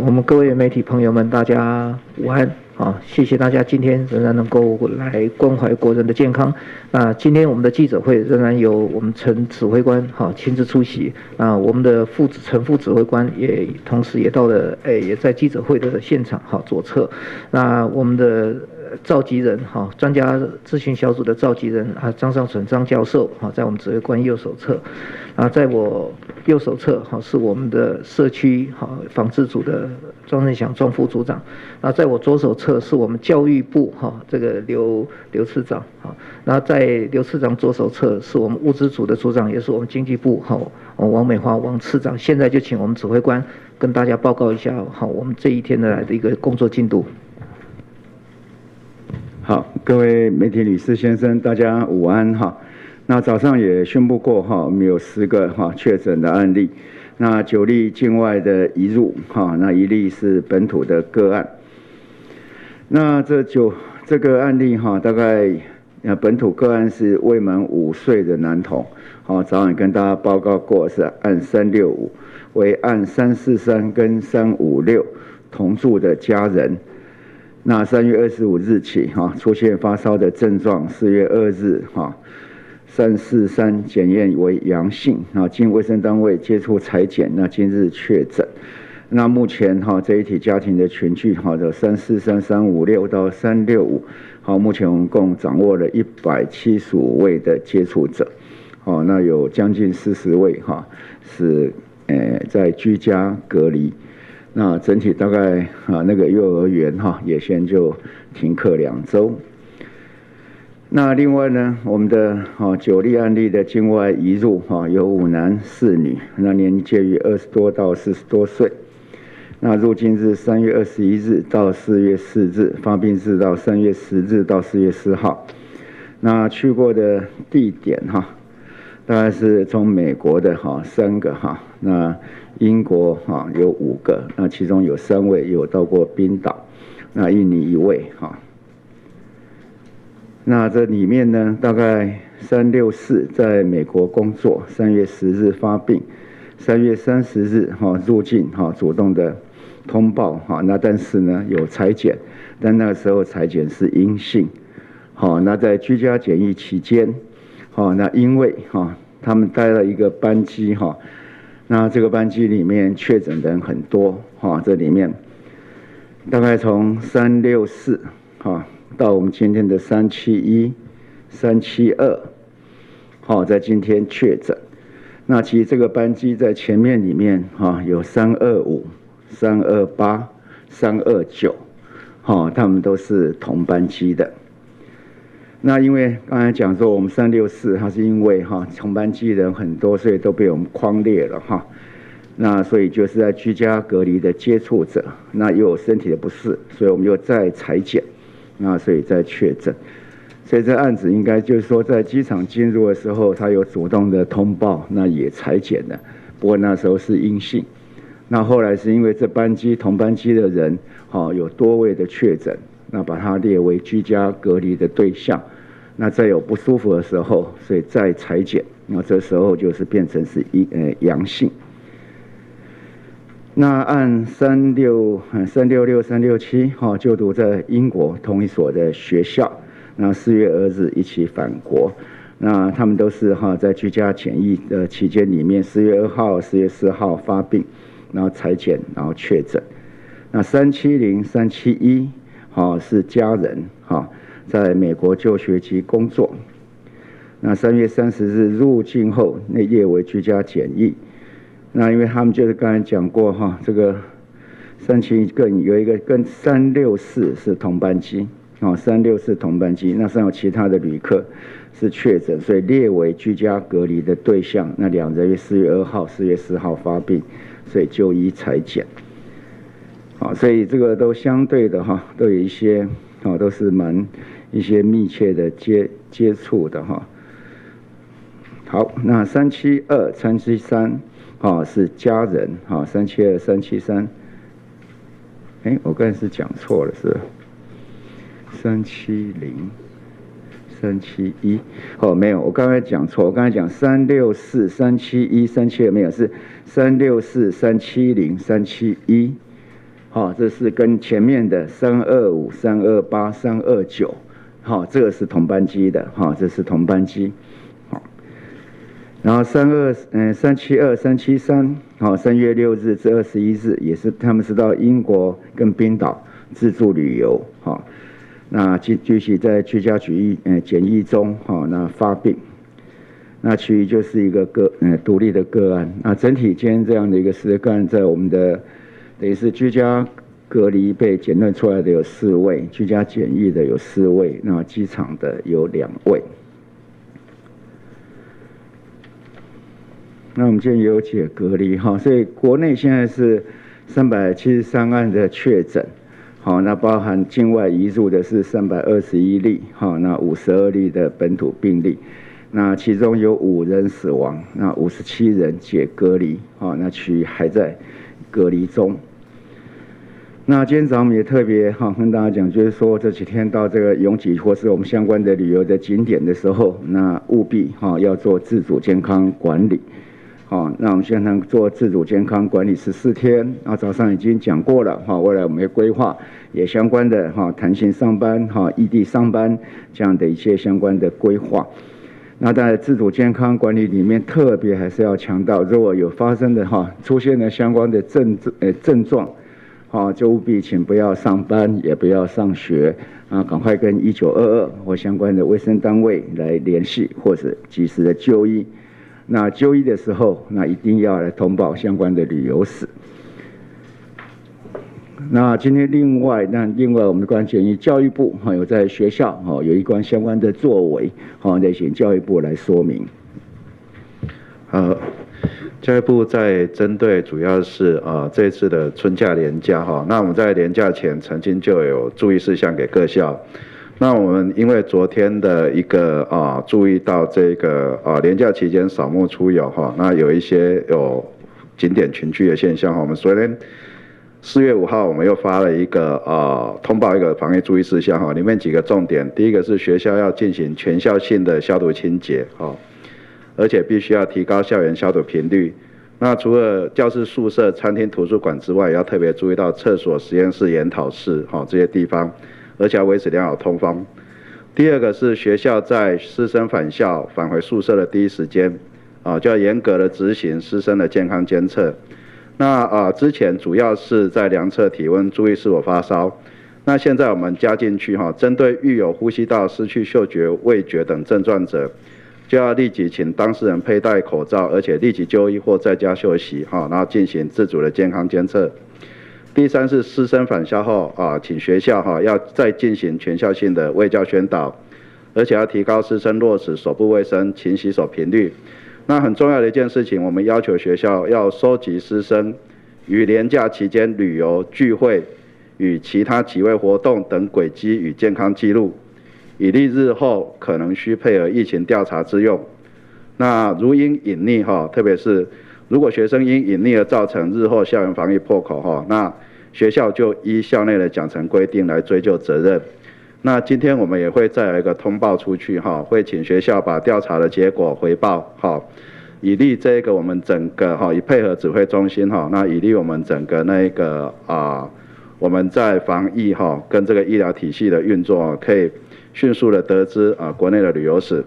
我们各位媒体朋友们，大家午安。谢谢大家今天仍然能够来关怀国人的健康。那今天我们的记者会仍然由我们陈指挥官亲自出席。我们的陈副指挥官也同时也到了，也在记者会的现场左侧。那我们的召集人专家咨询小组的召集人张尚存张教授在我们指挥官右手侧。在我右手侧是我们的社区防治组的庄振祥庄副组长。在我左手侧是我们教育部这个刘次长。那在刘次长左手侧是我们物资组的组长，也是我们经济部王美花王次长。现在就请我们指挥官跟大家报告一下我们这一天的一个工作进度。好，各位媒体女士先生，大家午安哈。那早上也宣布过我们有10个确诊的案例，那9例境外的移入那1例是本土的个案。那这个案例大概本土个案是未满5岁的男童，早上也跟大家报告过是案365，为案343跟356同住的家人。那3月25日起出现发烧的症状，4月2日343检验为阳性，经卫生单位接触采检，那今日确诊。那目前这一体家庭的群聚的343、356到365，目前我们共掌握了175位的接触者，那有将近40位是在居家隔离。那整体大概那个幼儿园也先就停课2周。那另外呢，我们的9例案例的境外移入有5男4女，那年龄介于20多到40多岁。那入境日3月21日到4月4日，发病日到3月10日到4月4号。那去过的地点大概是从美国的3个那英国有5个，那其中有3位有到过冰岛，那印尼1位那这里面呢，大概364在美国工作，3月10日发病，3月30日入境主动的通报那但是呢有采检，但那个时候采检是阴性那在居家检疫期间那因为他们待了一个班机那这个班机里面确诊的人很多这里面大概从364到我们今天的371、372在今天确诊。那其实这个班机在前面里面有325、328、329他们都是同班机的。那因为刚才讲说我们364它是因为同班机人很多，所以都被我们匡列了那所以就是在居家隔离的接触者，那又有身体的不适，所以我们又再采检，那所以再确诊。所以这案子应该就是说在机场进入的时候，他有主动的通报，那也采检的，不过那时候是阴性。那后来是因为这同班机的人有多位的确诊，那把它列为居家隔离的对象，那再有不舒服的时候，所以再采检，那这时候就是变成是阳性。那按366、367就读在英国同一所的学校，那4月2日一起返国，那他们都是在居家检疫的期间里面，4月2号、4月4号发病，然后采检，然后确诊。那370、371是家人在美国就学及工作。那3月30日入境后，内列为居家检疫。那因为他们就是刚才讲过这个371有一个跟364是同班机364同班机，那上有其他的旅客是确诊，所以列为居家隔离的对象。那2人4月2号、4月4号发病，所以就医采检。所以这个都相对的都有一些都是一些密切的接触的好，那372、373是家人372、373，我刚才是讲错了，是吧370、371没有，我刚才讲错，我刚才讲364、371、372没有，是364、370、371好，这是跟前面的325、328、329，好，这个是同班机的，好，这是同班机。好，然后372、373，好，3月6日至21日也是他们是到英国跟冰岛自助旅游，好，那继续在居家检疫中，好，那发病。那其余就是一个独立的个案。那整体间这样的一个10个案，在我们的等于是居家隔离被检验出来的有4位，居家检疫的有4位，那机场的有2位。那我们今天也有解隔离哈，所以国内现在是373案的确诊，好，那包含境外移入的是321例，好，那52例的本土病例。那其中有5人死亡，那57人解隔离，好，那其余还在隔离中。那今天早上我们也特别跟大家讲，就是说这几天到这个永吉或是我们相关的旅游的景点的时候，那务必要做自主健康管理。好，那我们现在做自主健康管理14天，那早上已经讲过了，未来我们会规划也相关的弹性上班、异地上班这样的一些相关的规划。那在自主健康管理里面，特别还是要强调，如果有发生的出现了相关的症状，就务必请不要上班，也不要上学，赶快跟1922或相关的卫生单位来联系，或者及时的就医。那就医的时候，那一定要来通报相关的旅游史。那今天另外我们的关检疫教育部有在学校有一关相关的作为，得请教育部来说明。教育部在针对主要是这一次的春假连假那我们在连假前曾经就有注意事项给各校。那我们因为昨天的一个注意到这个连假期间扫墓出游那有一些有景点群聚的现象我们昨天4月5号我们又发了一个通报一个防疫注意事项里面几个重点，第一个是学校要进行全校性的消毒清洁而且必须要提高校园消毒频率。那除了教室、宿舍、餐厅、图书馆之外，也要特别注意到厕所、实验室、研讨室这些地方，而且要维持良好通风。第二个是学校在师生返校返回宿舍的第一时间就要严格的执行师生的健康监测。那之前主要是在量测体温，注意是否发烧。那现在我们加进去针对遇有呼吸道、失去嗅觉、味觉等症状者，就要立即请当事人佩戴口罩，而且立即就医或在家休息然后进行自主的健康监测。第三是师生返校后请学校要再进行全校性的卫教宣导，而且要提高师生落实手部卫生、勤洗手频率。那很重要的一件事情，我们要求学校要收集师生于连假期间旅游、聚会与其他集会活动等轨迹与健康记录，以利日后可能需配合疫情调查之用。那如因隐匿特别是如果学生因隐匿而造成日后校园防疫破口那学校就依校内的奖惩规定来追究责任。那今天我们也会再有一个通报出去会请学校把调查的结果回报以利这个我们整个以配合指挥中心那以利我们整个那个我们在防疫跟这个医疗体系的运作可以迅速的得知国内的旅游史。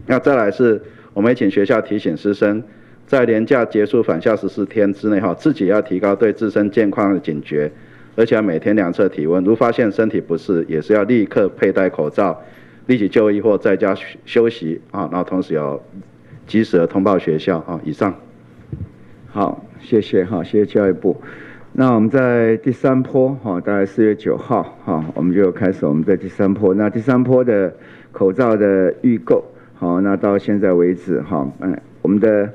那再来是我们也请学校提醒师生，在连假结束返校14天之内自己要提高对自身健康的警觉，而且要每天量测体温，如发现身体不适，也是要立刻佩戴口罩，立即就医或在家休息然后同时要及时的通报学校以上。好，谢谢谢谢教育部。那我们在第3波大概4月9号我们就开始我们的第3波。那第3波的口罩的预购那到现在为止我们的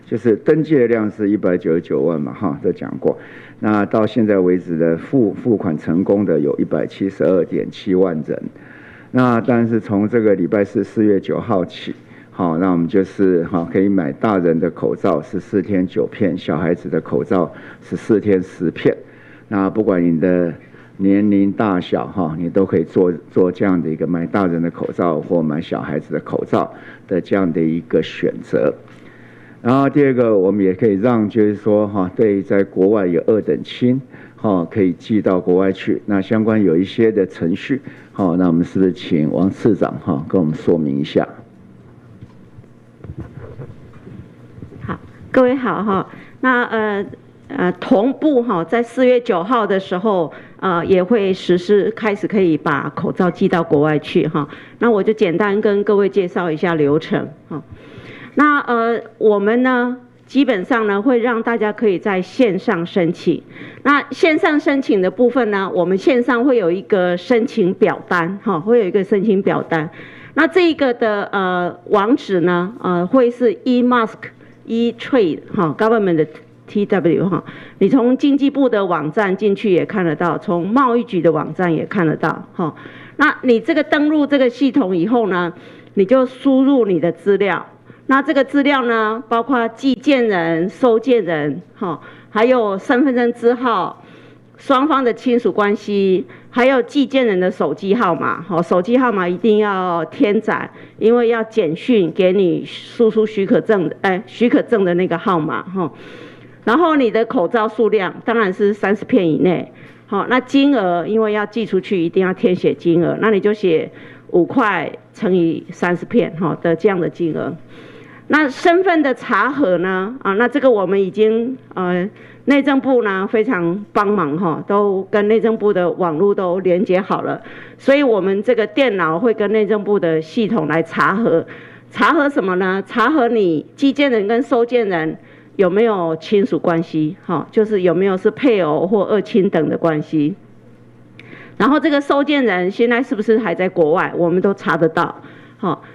就是登记的量是199万嘛这讲过。那到现在为止的付款成功的有172.7万人。那但是从这个礼拜四4月9号起那我们就是可以买大人的口罩14天9片，小孩子的口罩14天10片。那不管你的年龄大小你都可以做这样的一个买大人的口罩或买小孩子的口罩的这样的一个选择。然后第二个，我们也可以让就是说对在国外有2等亲可以寄到国外去。那相关有一些的程序那我们是不是请王次长跟我们说明一下？好，各位好那同步在4月9号的时候也会实施开始可以把口罩寄到国外去那我就简单跟各位介绍一下流程那我们呢基本上呢会让大家可以在线上申请。那线上申请的部分呢，我们线上会有一个申请表单会有一个申请表单。那这一个的网址呢会是 eMask eTrade government 的 TW 你从经济部的网站进去也看得到，从贸易局的网站也看得到那你这个登录这个系统以后呢，你就输入你的资料。那这个资料呢，包括寄件人、收件人还有身份证字号、双方的亲属关系，还有寄件人的手机号码手机号码一定要添载，因为要简讯给你输出许可证的那个号码然后你的口罩数量当然是30片以内那金额因为要寄出去一定要填写金额，那你就写5块乘以30片的这样的金额。那身份的查核呢那这个我们已经内政部呢非常帮忙都跟内政部的网络都连接好了，所以我们这个电脑会跟内政部的系统来查核。查核什么呢？查核你寄件人跟收件人有没有亲属关系就是有没有是配偶或2亲等的关系。然后这个收件人现在是不是还在国外，我们都查得到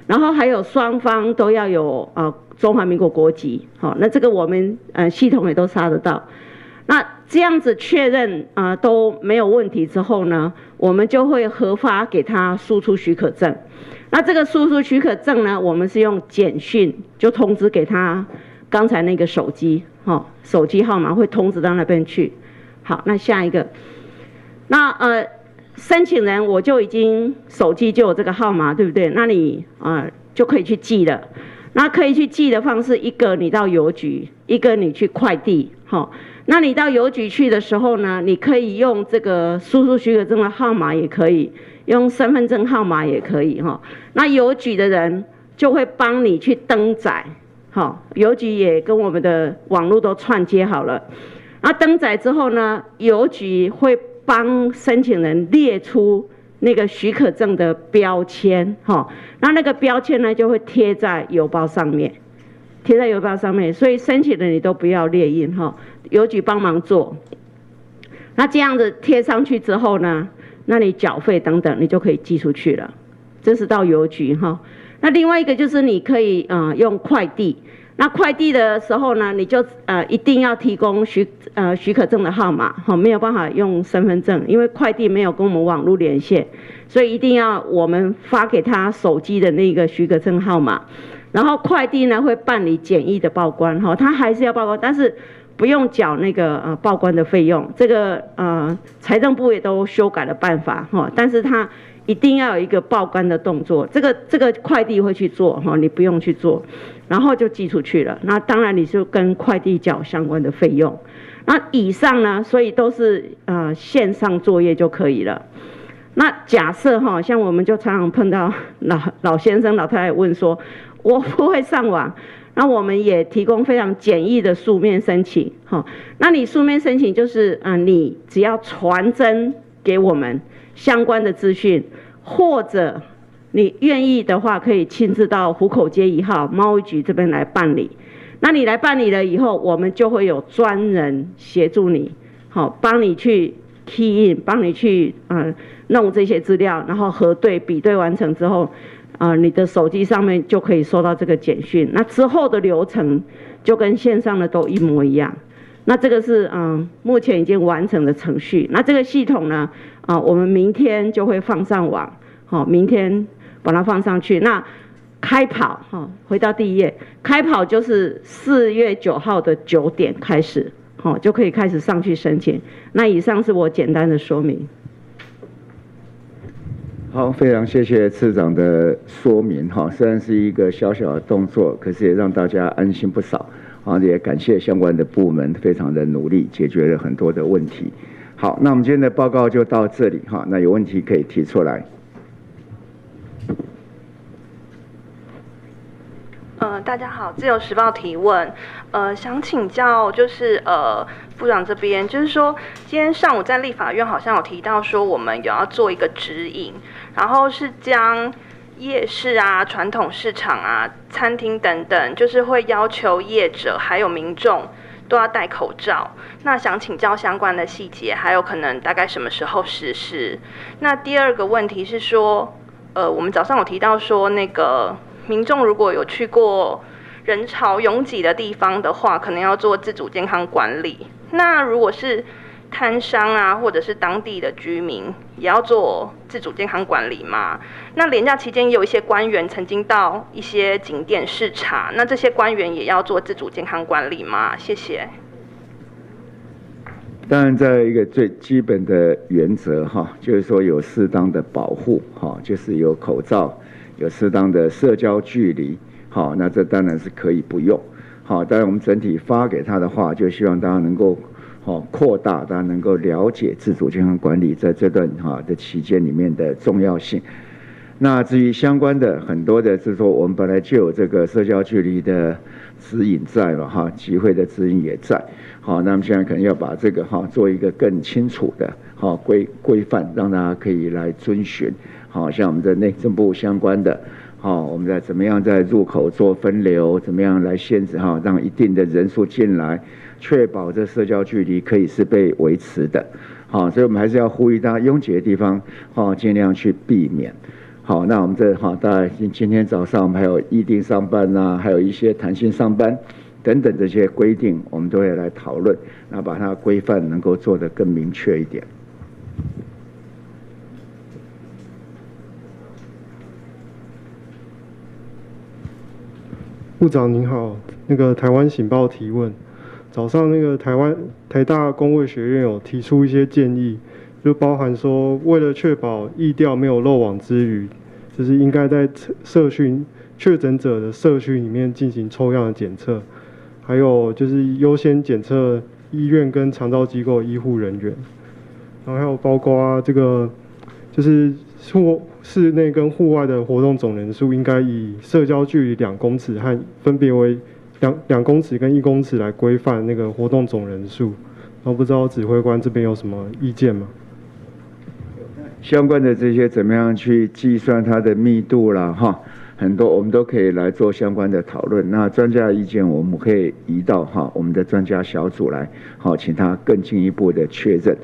然后还有双方都要有中华民国国籍那这个我们系统也都查得到。那这样子确认都没有问题之后呢，我们就会核发给他输出许可证。那这个输出许可证呢，我们是用简讯就通知给他刚才那个手机手机号码会通知到那边去。好，那下一个，那申请人我就已经手机就有这个号码，对不对？那你就可以去寄了。那可以去寄的方式，一个你到邮局，一个你去快递那你到邮局去的时候呢，你可以用这个输出许可证的号码，也可以用身份证号码，也可以那邮局的人就会帮你去登载邮局也跟我们的网络都串接好了。那登载之后呢，邮局会帮申请人列出那个许可证的标签那个标签呢就会贴在邮包上面，所以申请人你都不要列印邮局帮忙做。那这样子贴上去之后呢，那你缴费等等你就可以寄出去了，这是到邮局那另外一个就是你可以用快递。那快递的时候呢，你就一定要提供许可证的号码没有办法用身份证，因为快递没有跟我们网络连线，所以一定要我们发给他手机的那个许可证号码。然后快递呢会办理简易的报关他还是要报关，但是不用缴那个报关的费用。这个财政部也都修改了办法但是他一定要有一个报关的动作，这个快递会去做你不用去做，然后就寄出去了。那当然你就跟快递缴相关的费用。那以上呢，所以都是线上作业就可以了。那假设像我们就常常碰到老先生老太太问说我不会上网，那我们也提供非常简易的书面申请那你书面申请就是你只要传真给我们相关的资讯，或者你愿意的话可以亲自到湖口街1号贸易局这边来办理。那你来办理了以后，我们就会有专人协助你帮你去 key in， 帮你去弄这些资料，然后核对比对完成之后你的手机上面就可以收到这个简讯。那之后的流程就跟线上的都一模一样。那这个是目前已经完成的程序。那这个系统呢我们明天就会放上网明天把它放上去。那开跑回到第1页，开跑就是4月9号的9点开始就可以开始上去申请。那以上是我简单的说明。好，非常谢谢次长的说明哈，虽然是一个小小的动作，可是也让大家安心不少啊，也感谢相关的部门非常的努力，解决了很多的问题。好，那我们今天的报告就到这里哈，那有问题可以提出来。大家好，自由时报提问，想请教就是部长这边，就是说今天上午在立法院好像有提到说我们有要做一个指引，然后是将夜市啊、传统市场啊、餐厅等等，就是会要求业者还有民众都要戴口罩。那想请教相关的细节，还有可能大概什么时候实施？那第二个问题是说，我们早上有提到说那个民众如果有去过人潮拥挤的地方的话，可能要做自主健康管理。那如果是摊商啊，或者是当地的居民，也要做自主健康管理吗？那连假期间也有一些官员曾经到一些景点视察，那这些官员也要做自主健康管理吗？谢谢。当然，在一个最基本的原则哈，就是说有适当的保护哈，就是有口罩，有适当的社交距离。好，那这当然是可以不用。好，当然我们整体发给他的话，就希望大家能够扩大，大家能够了解自主健康管理在这段的期间里面的重要性。那至于相关的很多的，就是说我们本来就有这个社交距离的指引在嘛哈，集会的指引也在。好，那么现在可能要把这个做一个更清楚的规范，让大家可以来遵循。好，像我们的内政部相关的。我们在怎么样在入口做分流，怎么样来限制让一定的人数进来，确保这社交距离可以是被维持的。好，所以我们还是要呼吁大家拥挤的地方尽量去避免。好，那我们大概今天早上我们还有议定上班啊，还有一些弹性上班等等这些规定，我们都会来讨论，那把它规范能够做得更明确一点。部长您好，那个台湾醒报提问，早上那个台大公卫学院有提出一些建议，就包含说为了确保疫调没有漏网之鱼，就是应该在社区确诊者的社区里面进行抽样的检测，还有就是优先检测医院跟长照机构医护人员，然后还有包括这个就是室内跟户外的活动总人数应该以社交距离2公尺和分别为2公尺跟1公尺来规范那个活动总人数。然后不知道指挥官这边有什么意见吗？相关的这些怎么样去计算它的密度啦很多我们都可以来做相关的讨论。那专家的意见我们可以移到我们的专家小组来请他更进一步的确认。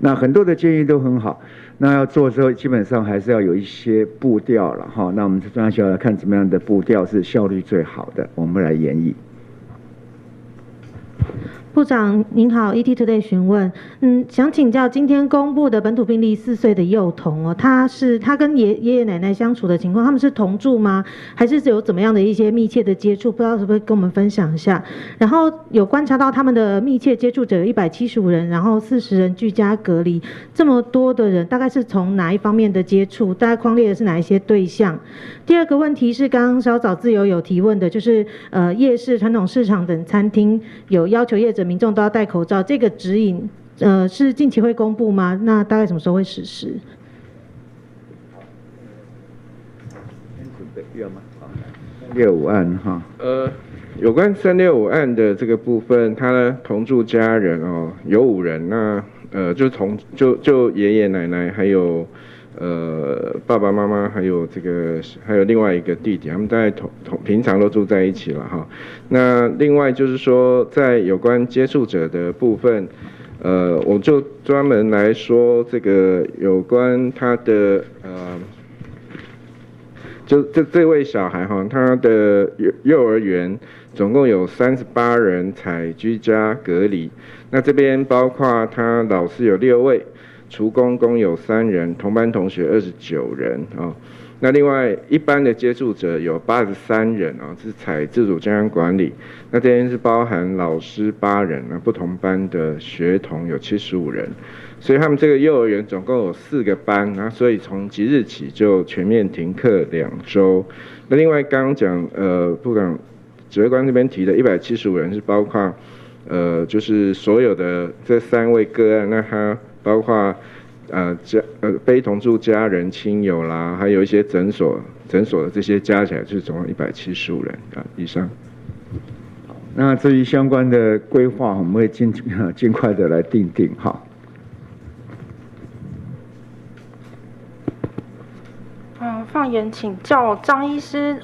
那很多的建议都很好，那要做的时候基本上还是要有一些步调了那我们专家小组来看怎么样的步调是效率最好的，我们来研议。部长您好 ，ET Today 询问，想请教今天公布的本土病例4岁的幼童哦，他跟爷爷奶奶相处的情况，他们是同住吗？还是有怎么样的一些密切的接触？不知道可不可以跟我们分享一下？然后有观察到他们的密切接触者有175人，然后40人居家隔离，这么多的人，大概是从哪一方面的接触？大概匡列的是哪一些对象？第二个问题是刚刚稍早自由有提问的，就是夜市、传统市场等餐厅有要求业者民众都要戴口罩，这个指引是近期会公布吗？那大概什么时候会实施？365案有关365案的这个部分，他同住家人有5人，那就爷爷奶奶还有爸爸妈妈还有另外一个弟弟，他们大概平常都住在一起了那另外就是说，在有关接触者的部分，我就专门来说这个有关他的就这位小孩他的幼儿园总共有38人采居家隔离，那这边包括他老师有6位。厨工共有3人，同班同学29人啊。那另外一般的接触者有83人啊，是采自主健康管理。那这边是包含老师8人，那不同班的学童有75人，所以他们这个幼儿园总共有4个班，那所以从即日起就全面停课2周。那另外刚刚讲部长指挥官这边提的175人是包括就是所有的这3位个案，那他包括非同住家人、亲友啦，还有一些诊所的这些加起来，就是总共175人啊以上。那至于相关的规划，我们会尽快的来定哈。放言请教张医师，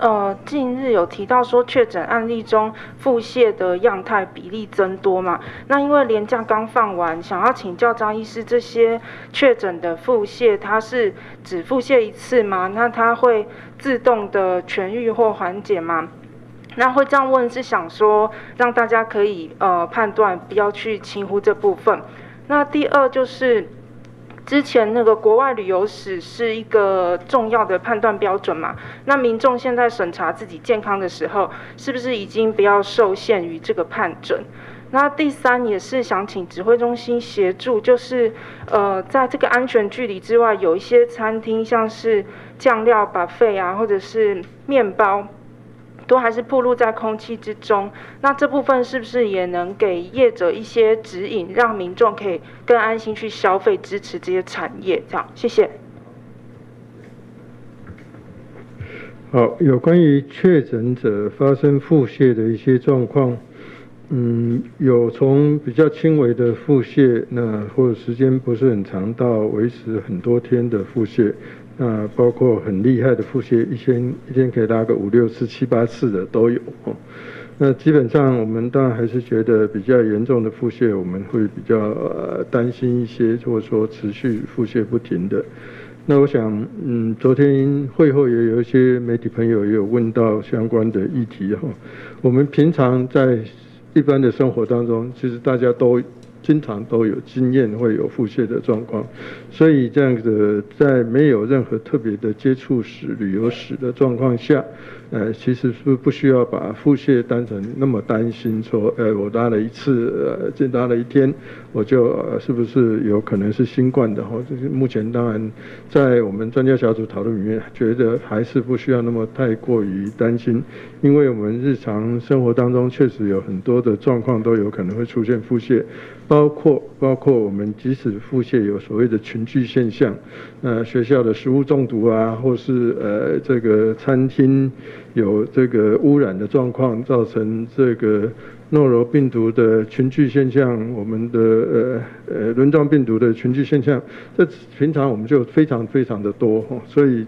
近日有提到说确诊案例中腹泻的样态比例增多嘛？那因为连假刚放完，想要请教张医师，这些确诊的腹泻，它是只腹泻一次吗？那它会自动的痊愈或缓解吗？那会这样问是想说让大家可以判断，不要去轻忽这部分。那第二就是。之前那个国外旅游史是一个重要的判断标准嘛？那民众现在审查自己健康的时候，是不是已经不要受限于这个判准？那第三也是想请指挥中心协助，就是在这个安全距离之外，有一些餐厅像是酱料 buffet 啊，或者是面包。都还是暴露在空气之中，那这部分是不是也能给业者一些指引，让民众可以更安心去消费，支持这些产业？这样，谢谢。好，有关于确诊者发生腹泻的一些状况，有从比较轻微的腹泻，那或者时间不是很长到维持很多天的腹泻。那包括很厉害的腹泻，一天可以拉个5、6次、7、8次的都有。那基本上我们当然还是觉得比较严重的腹泻，我们会比较担心一些，或者说持续腹泻不停的。那我想，昨天会后也有一些媒体朋友也有问到相关的议题哈。我们平常在一般的生活当中，其实大家都经常都有经验会有腹泻的状况，所以这样子在没有任何特别的接触史、旅游史的状况下，其实是不需要把腹泻当成那么担心，说，我拉了一次，就拉了1天，我就是不是有可能是新冠的哈？就是目前当然在我们专家小组讨论里面，觉得还是不需要那么太过于担心，因为我们日常生活当中确实有很多的状况都有可能会出现腹泻。包括我们即使腹泻有所谓的群聚现象，学校的食物中毒啊，或是这个餐厅有这个污染的状况，造成这个诺如病毒的群聚现象，我们的轮状病毒的群聚现象，这平常我们就非常非常的多，所以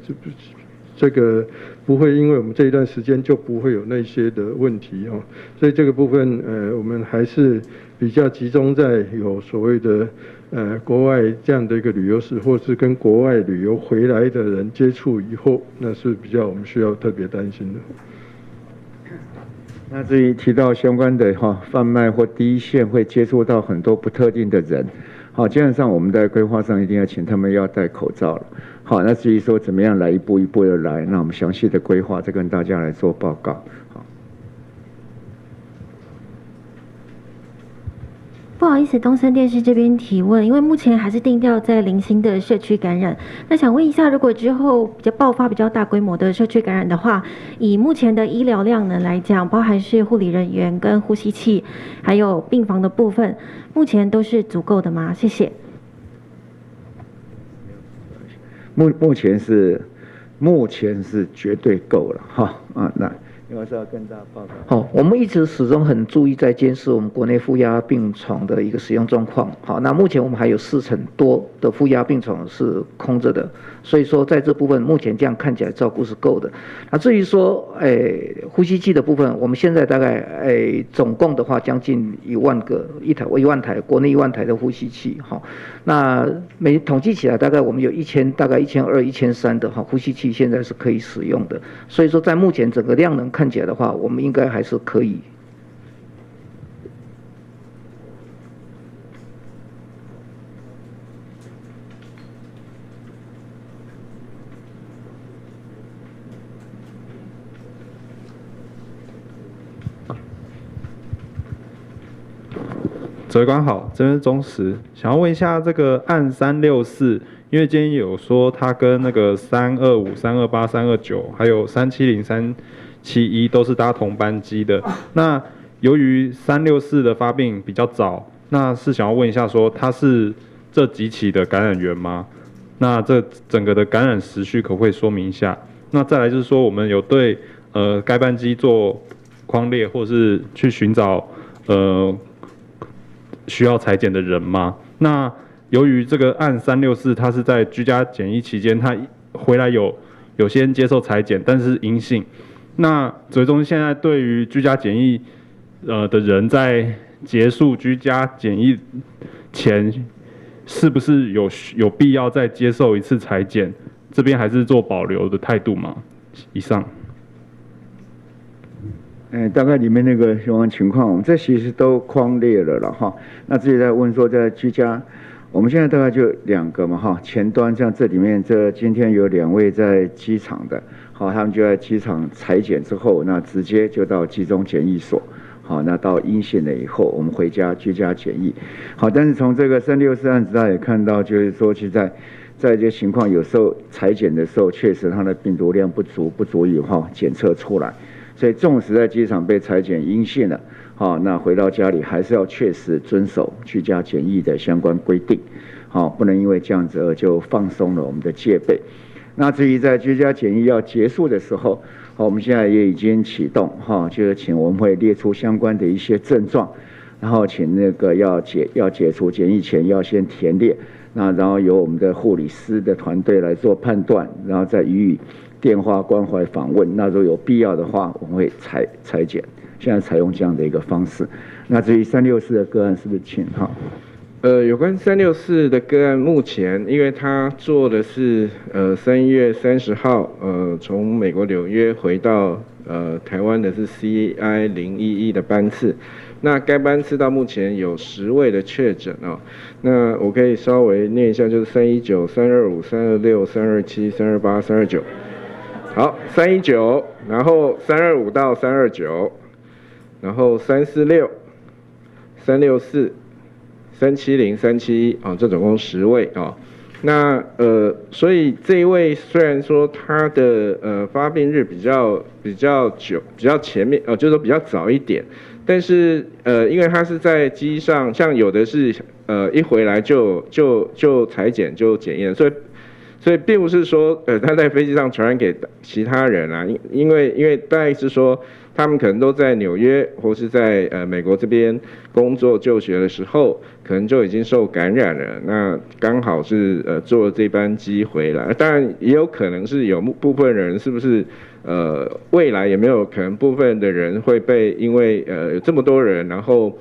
这个不会因为我们这一段时间就不会有那些的问题哦，所以这个部分我们还是比较集中在有所谓的国外这样的一个旅游史，或是跟国外旅游回来的人接触以后，那是比较我们需要特别担心的。那至于提到相关的贩卖或第一线会接触到很多不特定的人，好，基本上我们在规划上一定要请他们要戴口罩了。好，那至于说怎么样来一步一步的来，那我们详细的规划再跟大家来做报告。好，不好意思，东森电视这边提问，因为目前还是定调在零星的社区感染，那想问一下，如果之后比较爆发比较大规模的社区感染的话，以目前的医疗量能来讲，包含是护理人员跟呼吸器，还有病房的部分，目前都是足够的吗？谢谢。目前是绝对够了哈啊，那因为是要跟大家报告。好，我们一直始终很注意在监视我们国内负压病床的一个使用状况。好，那目前我们还有4成多的负压病床是空着的，所以说在这部分目前这样看起来照顾是够的。那至于说呼吸器的部分，我们现在大概总共的话将近1万台国内1万台的呼吸器。好，那统计起来大概我们有大概1200、1300的呼吸器现在是可以使用的。所以说在目前整个量能看起来的话，我们应该还是可以。指挥官好，这边是中时，想要问一下这个案364，因为今天有说它跟那个325、328、329，还有370、371都是搭同班机的。那由于364的发病比较早，那是想要问一下说它是这几起的感染源吗？那这整个的感染时序可不可以说明一下？那再来就是说我们有对该班机做匡列，或是去寻找需要采检的人吗？那由于这个案364，它是在居家检疫期间，他回来有先接受采检，但是阴性。那指挥中心现在对于居家检疫的人在结束居家检疫前，是不是有必要再接受一次采检？这边还是做保留的态度吗？以上。大概里面那个相关情况，我们这其实都匡列了了哈。那至于在问说在居家，我们现在大概就2个嘛哈。前端像这里面今天有2位在机场的，好，他们就在机场采检之后，那直接就到集中检疫所。好，那到阴性了以后，我们回家居家检疫。好，但是从这个364案子，大家也看到，就是说，其实在这些情况，有时候采检的时候，确实它的病毒量不足以检测出来。所以，纵使在机场被采检阴性了，好，那回到家里还是要确实遵守居家检疫的相关规定，好，不能因为这样子而就放松了我们的戒备。那至于在居家检疫要结束的时候，好，我们现在也已经启动，就是请我们会列出相关的一些症状，然后请那个要解除检疫前要先填列，那然后由我们的护理师的团队来做判断，然后再予以电话关怀访问。那如果有必要的话，我们会采检，现在采用这样的一个方式。那至于364的个案，是不是请哈？有关364的个案，目前因为他做的是3月30号从美国纽约回到台湾的是 CI 011的班次，那该班次到目前有10位的确诊哦。那我可以稍微念一下，就是319、325、326、327、328、329。好，319，然后325到329，然后346、364。370、371啊，这总共10位啊。那所以这一位虽然说他的发病日比较久，比较前面就是说比较早一点，但是因为他是在机上，像有的是一回来就采检就检验，所以并不是说他在飞机上传染给其他人啊，因为大概是说他们可能都在纽约或是在美国这边工作就学的时候，可能就已经受感染了，那刚好是坐了这班机回来，当然也有可能是有部分人是不是未来也没有可能部分的人会被因为有这么多人然后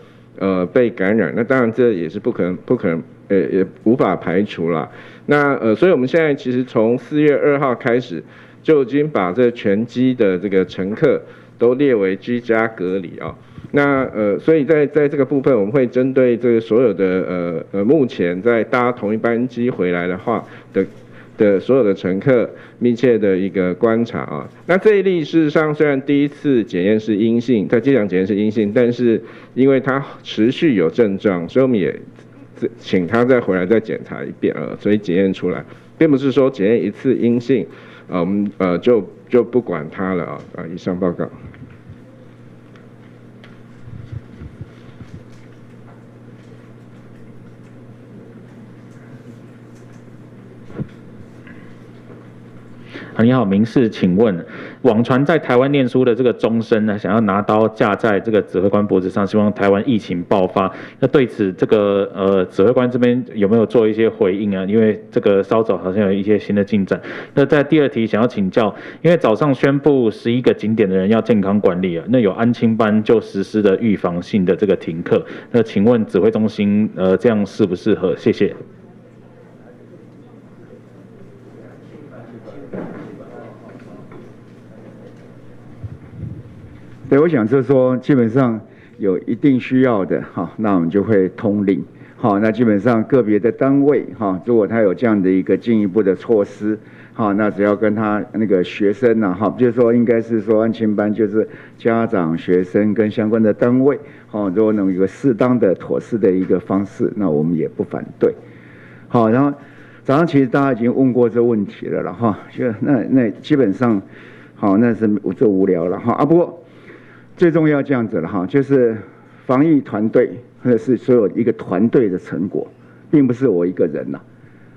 被感染，那当然这也是不可能也无法排除啦。那所以我们现在其实从4月2号开始就已经把这全机的这个乘客都列为居家隔离啊。那所以在这个部分，我们会针对这个所有的目前在搭同一班机回来的话的所有的乘客密切的一个观察啊。那这一例事实上虽然第一次检验是阴性，在机场检验是阴性，但是因为他持续有症状，所以我们也请他再回来再检查一遍所以检验出来，并不是说检验一次阴性，我们就不管他了啊。以上报告。你好，民事，请问，网传在台湾念书的这个中生呢，想要拿刀架在这个指挥官脖子上，希望台湾疫情爆发。那对此，这个指挥官这边有没有做一些回应啊？因为这个稍早好像有一些新的进展。那在第二题想要请教，因为早上宣布11个景点的人要健康管理了，那有安亲班就实施的预防性的这个停课。那请问指挥中心这样适不适合？谢谢。对，我想就是说，基本上有一定需要的哈，那我们就会通令，好，那基本上个别的单位哈，如果他有这样的一个进一步的措施，好，那只要跟他那个学生呐，哈，就是说应该是说安亲班就是家长、学生跟相关的单位，好，如果能有一个适当的、妥适的一个方式，那我们也不反对。好，然后早上其实大家已经问过这问题了哈，就那基本上，好，那是就无聊了哈啊。不过最重要这样子了哈，就是防疫团队。那是所有一个团队的成果，并不是我一个人呐。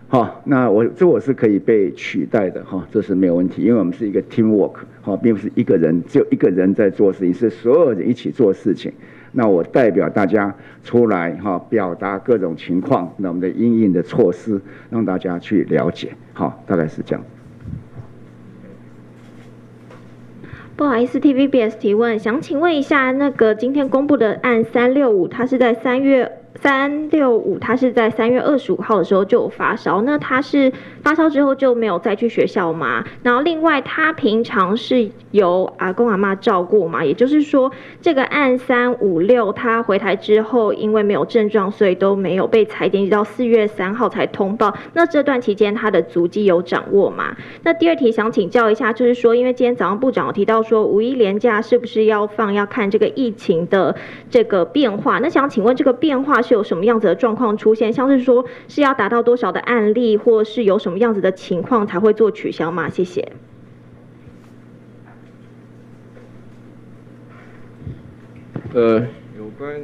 好，那我是可以被取代的哈，这是没有问题，因为我们是一个 team work， 好，并不是一个人只有一个人在做事情，是所有人一起做事情。那我代表大家出来哈，表达各种情况，那我们的因应的措施，让大家去了解。好，大概是这样。不好意思 ，TVBS 提问，想请问一下，那个今天公布的案365，它是在3月25号的时候就有发烧，那他是发烧之后就没有再去学校吗？然后另外他平常是由阿公阿嬷照顾吗？也就是说，这个案356他回台之后，因为没有症状，所以都没有被裁点，直到4月3号才通报。那这段期间他的足迹有掌握吗？那第二题想请教一下，就是说，因为今天早上部长有提到说5·1连假是不是要看这个疫情的这个变化？那想请问这个变化是有什么样子的状况出现？像是说是要达到多少的案例，或是有什么样子的情况才会做取消吗？谢谢。有关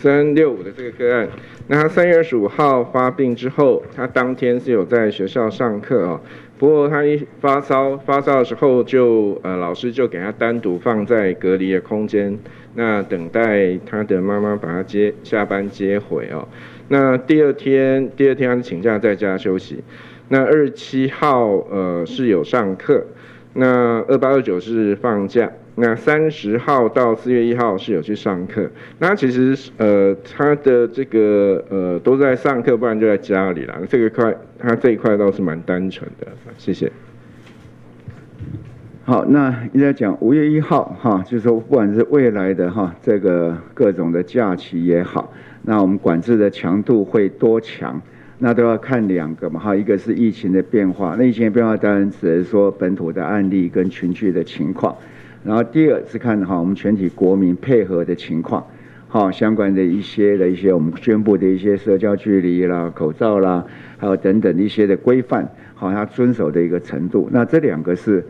365的这个个案，那他3月25号发病之后，他当天是有在学校上课哦。不过他一发烧的时候就老师就给他单独放在隔离的空间，那等待他的妈妈把他下班接回哦。那第二天他是请假在家休息。那27号是有上课，那28、29是放假。那30号到4月1号是有去上课。那其实他的这个都在上课，不然就在家里啦。他这一块倒是蛮单纯的，谢谢。好，那应该讲5月1号哈，就是说不管是未来的哈这个各种的假期也好，那我们管制的强度会多强？那都要看2个嘛哈，一个是疫情的变化，那疫情的变化当然只是说本土的案例跟群聚的情况。然后第二是看哈我们全体国民配合的情况，好相关的一些我们宣布的一些社交距离啦、口罩啦，还有等等一些的规范，好它遵守的一个程度。那这2个是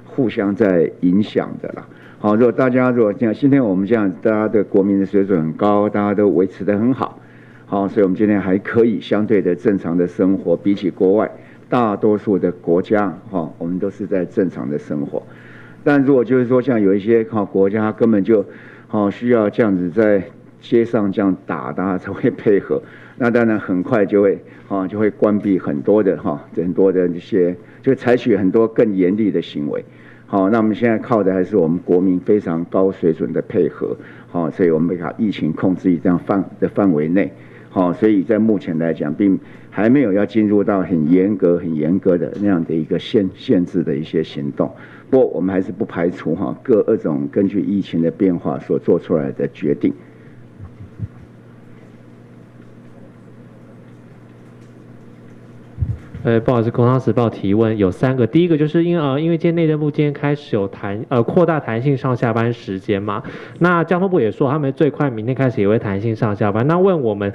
互相在影响的啦。好，如果像今天我们这样，大家的国民的水准很高，大家都维持得很好，好，所以我们今天还可以相对的正常的生活，比起国外大多数的国家，我们都是在正常的生活。但如果就是说像有一些国家根本就需要这样子在街上这样打，大家才会配合，那当然很快就会关闭很多的一些，就采取很多更严厉的行为。好，那我们现在靠的还是我们国民非常高水准的配合，好，所以我们把疫情控制于这样范围内。好，所以在目前来讲，并还没有要进入到很严格的那样的一个限制的一些行动。不过我们还是不排除各种根据疫情的变化所做出来的决定。不好意思，《工商时报》提问有3个，第一个就是因为今天内政部今天开始有扩大弹性上下班时间嘛，那交通部也说他们最快明天开始也会弹性上下班，那问我们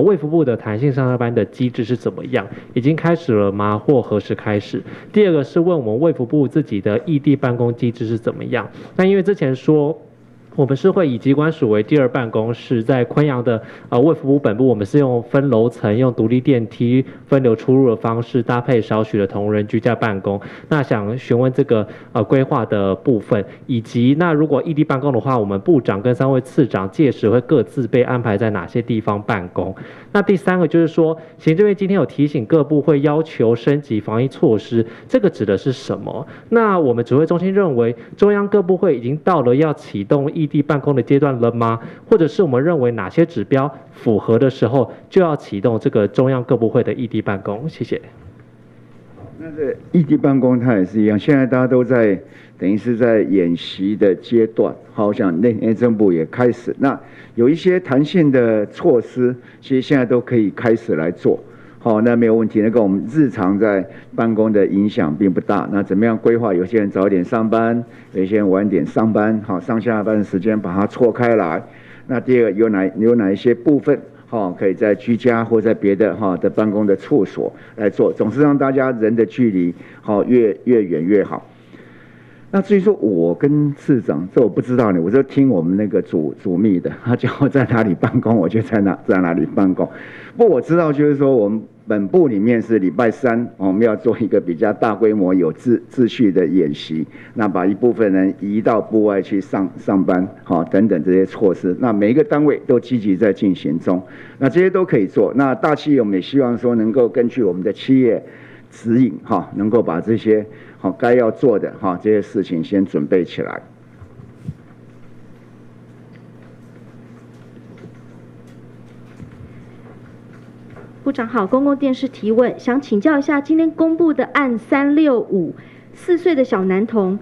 卫福部的弹性上下班的机制是怎么样，已经开始了吗？或何时开始？第二个是问我们卫福部自己的异地办公机制是怎么样？那因为之前说我们是会以机关署为第2办公室，在昆阳的卫福部本部，我们是用分楼层、用独立电梯分流出入的方式，搭配少许的同仁居家办公。那想询问这个规划的部分，以及那如果异地办公的话，我们部长跟3位次长届时会各自被安排在哪些地方办公？那第3个就是说，行政院今天有提醒各部会要求升级防疫措施，这个指的是什么？那我们指挥中心认为，中央各部会已经到了要启动异地办公的阶段了吗？或者是我们认为哪些指标符合的时候，就要启动这个中央各部会的异地办公？谢谢。那这异地办公它也是一样，现在大家都在等于是在演习的阶段，好像内政部也开始，那有一些弹性的措施，其实现在都可以开始来做。好，那没有问题。那个我们日常在办公的影响并不大。那怎么样规划？有些人早点上班，有些人晚点上班，好，上下班的时间把它错开来。那第二个有哪一些部分，好，可以在居家或在别的的办公的处所来做，总是让大家人的距离好越远越好。那至于说我跟市长，这我不知道呢，我就听我们那个主秘的，他叫我在哪里办公，我就在哪里办公。不过我知道，就是说我们本部里面是礼拜三，我们要做一个比较大规模有秩序的演习，那把一部分人移到部外去上班，等等这些措施，那每一个单位都积极在进行中，那这些都可以做。那大企业我们也希望说能够根据我们的企业指引，能够把这些该要做的这些事情先准备起来。部长好，公共电视提问，想请教一下，今天公布的案365，4岁的小男童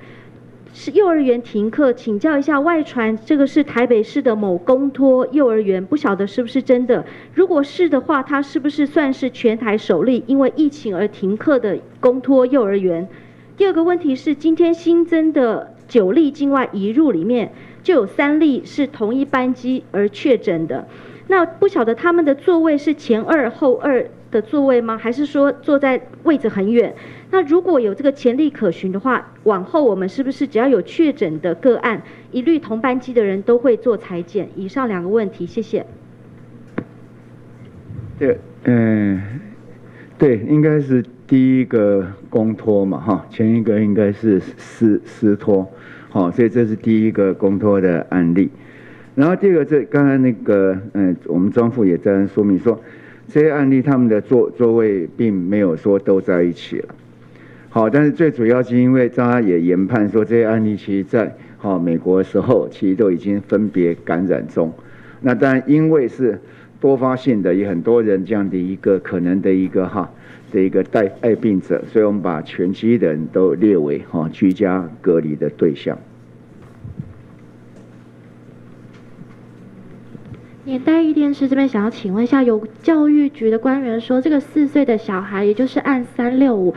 是幼儿园停课，请教一下，外传这个是台北市的某公托幼儿园，不晓得是不是真的？如果是的话，它是不是算是全台首例因为疫情而停课的公托幼儿园？第二个问题是，今天新增的9例境外移入里面，就有3例是同一班机而确诊的。那不晓得他们的座位是前2后2的座位吗？还是说坐在位置很远？那如果有这个前例可循的话，往后我们是不是只要有确诊的个案，一律同班机的人都会做采检？以上2个问题，谢谢。对，应该是第一个公托嘛，前一个应该是私托，所以这是第一个公托的案例。然后第二个，刚才那个我们庄副也在说明说，这些案例他们的座位并没有说都在一起了。好，但是最主要是因为大家也研判说，这些案例其实在美国的时候，其实都已经分别感染中。那当然因为是多发性的，也很多人这样的一个可能的一个带病者，所以我们把全机的人都列为居家隔离的对象。年代育电视这边想要请问一下，有教育局的官员说，这个4岁的小孩，也就是案365，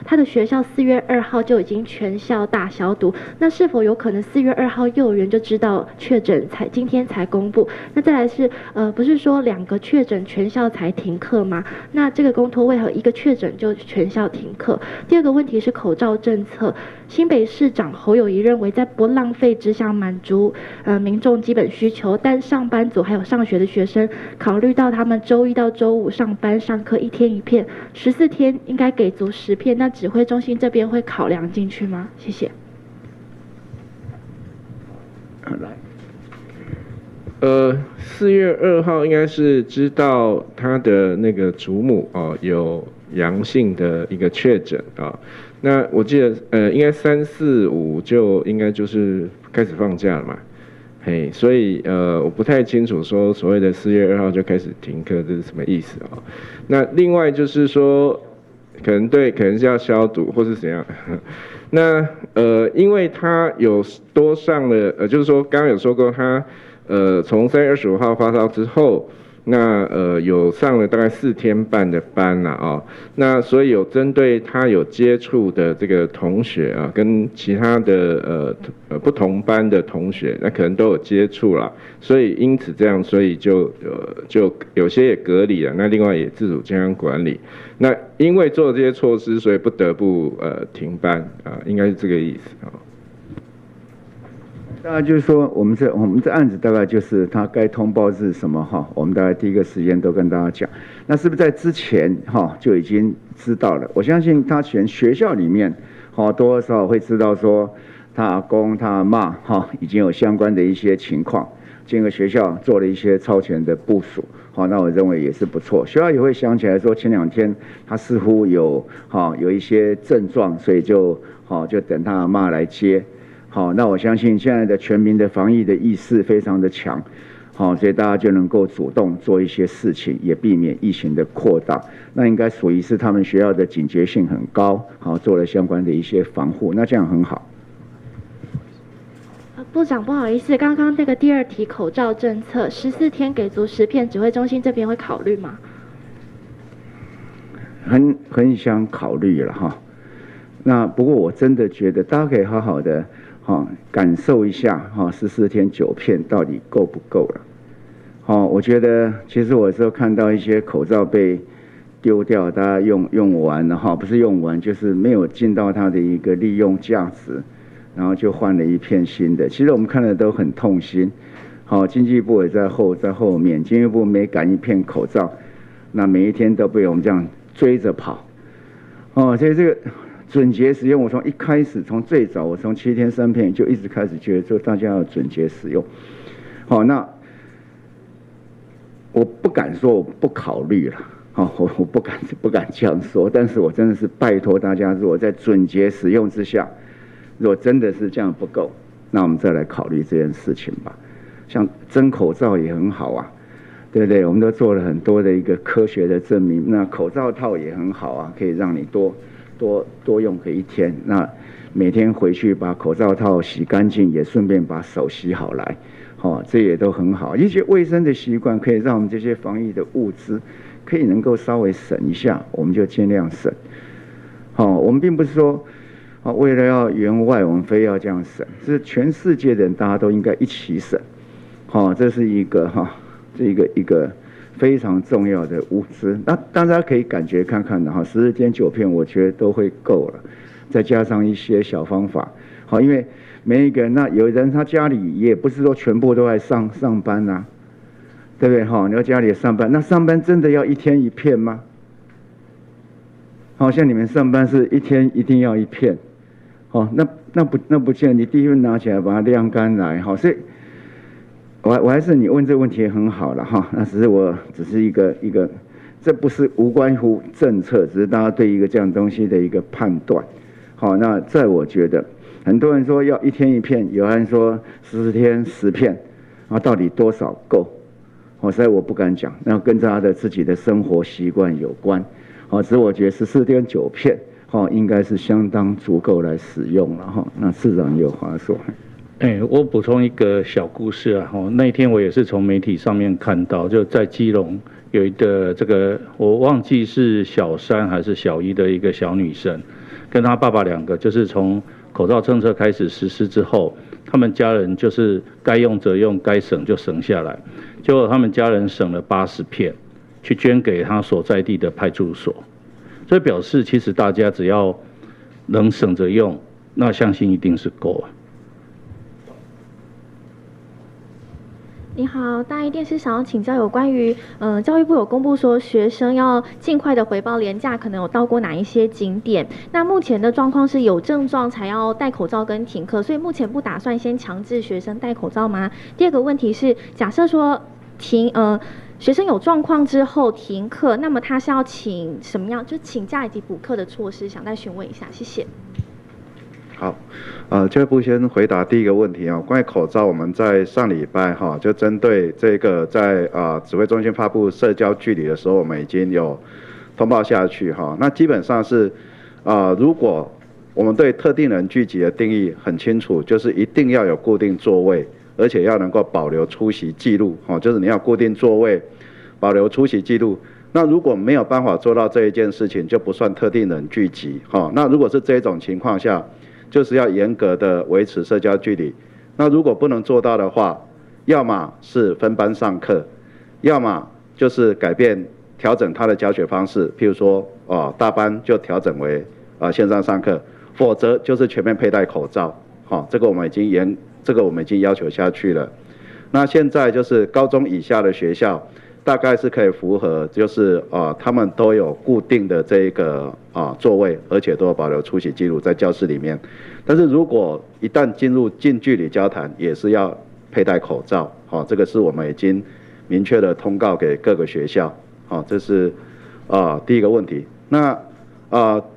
他的学校4月2号就已经全校大消毒，那是否有可能4月2号幼儿园就知道确诊，今天才公布？那再来是不是说2个确诊全校才停课吗？那这个公托为何1个确诊就全校停课？第二个问题是口罩政策，新北市长侯友宜认为，在不浪费之下满足民众基本需求，但上班族还有上学的学生，考虑到他们周1到周5上班上课1天1片，14天应该给足10片，那指挥中心这边会考量进去吗？谢谢。4月2号应该是知道他的那个祖母有阳性的一个确诊啊。那我记得应该3、4、5就应该就是开始放假了嘛。所以我不太清楚说所谓的4月2号就开始停课这是什么意思啊？那另外就是说，可能是要消毒或是怎样。那因为他有多上了就是说刚刚有说过他从3月25号发烧之后。那有上了大概4天半的班啦那所以有针对他有接触的这个同学啊，跟其他的不同班的同学，那可能都有接触啦，所以因此这样，所以就有些也隔离了，那另外也自主健康管理，那因为做这些措施，所以不得不停班应该是这个意思大概就是说，我们这案子大概就是他该通报是什么我们大概第一个时间都跟大家讲。那是不是在之前就已经知道了？我相信他全学校里面多多少少会知道说，他阿公他阿嬷已经有相关的一些情况，经过学校做了一些超前的部署。那我认为也是不错。学校也会想起来说，前2天他似乎有一些症状，所以就等他阿嬷来接。好，那我相信现在的全民的防疫的意识非常的强，好，所以大家就能够主动做一些事情，也避免疫情的扩大。那应该属于是他们学校的警觉性很高，好，做了相关的一些防护，那这样很好。部长，不好意思，刚刚那个第二题口罩政策14天给足10片，指挥中心这边会考虑吗？很想考虑了哈。那不过我真的觉得大家可以好好的感受一下14天9片到底够不够了。我觉得其实我有时候看到一些口罩被丢掉，大家用完了不是用完就是没有尽到它的一个利用价值。然后就换了一片新的，其实我们看的都很痛心。经济部也在后面，经济部每赶一片口罩，那每一天都被我们这样追着跑。所以这个准节使用，我从一开始，从最早我从7天3片就一直开始觉得说大家要准节使用。那我不敢说我不考虑了，我不敢这样说，但是我真的是拜托大家，如果在准节使用之下。如果真的是这样不够，那我们再来考虑这件事情吧。像真口罩也很好啊，对不对？我们都做了很多的一个科学的证明。那口罩套也很好啊，可以让你多用个1天。那每天回去把口罩套洗干净，也顺便把手洗好来，这也都很好。一些卫生的习惯可以让我们这些防疫的物资可以能够稍微省一下，我们就尽量省。我们并不是说。为了要援外，我们非要这样省，是全世界的人大家都应该一起省。这是一个一个非常重要的物资。那大家可以感觉看看的14天9片，我觉得都会够了，再加上一些小方法。因为每一个人，那有人他家里也不是说全部都在上班啊，对不对？你要家里上班，那上班真的要1天1片吗？像你们上班是1天一定要1片。那不见你第一份拿起来把它晾干来，所以我还是你问这个问题很好了那只是一个，这不是无关乎政策，只是大家对一个这样东西的一个判断。那在我觉得，很多人说要1天1片，有人说14天10片，到底多少够？所以我不敢讲，那跟大家的自己的生活习惯有关。只是我觉得14天9片。应该是相当足够来使用了那市长有话说。我补充一个小故事啊，那天我也是从媒体上面看到，就在基隆有一个这个我忘记是小3还是小1的一个小女生，跟她爸爸2个，就是从口罩政策开始实施之后，他们家人就是该用则用，该省就省下来，结果他们家人省了80片，去捐给他所在地的派出所。所以表示，其实大家只要能省着用，那相信一定是够啊。你好，大一电视想要请教有关于，教育部有公布说学生要尽快的回报连假，可能有到过哪一些景点？那目前的状况是有症状才要戴口罩跟停课，所以目前不打算先强制学生戴口罩吗？第二个问题是，假设说学生有状况之后停课，那么他是要请什么样，就请假以及补课的措施？想再询问一下，谢谢。好，教育部先回答第一个问题关于口罩，我们在上礼拜就针对这个在指挥中心发布社交距离的时候，我们已经有通报下去那基本上是如果我们对特定人聚集的定义很清楚，就是一定要有固定座位。而且要能够保留出席记录，就是你要固定座位，保留出席记录。那如果没有办法做到这一件事情，就不算特定人聚集。那如果是这种情况下，就是要严格的维持社交距离。那如果不能做到的话，要么是分班上课，要么就是调整他的教学方式，譬如说大班就调整为线上上课，否则就是全面佩戴口罩。这个我们已经要求下去了。那现在就是高中以下的学校，大概是可以符合，就是他们都有固定的这个座位，而且都有保留出席记录在教室里面。但是如果一旦进入近距离交谈，也是要佩戴口罩。这个是我们已经明确的通告给各个学校。这是第一个问题。那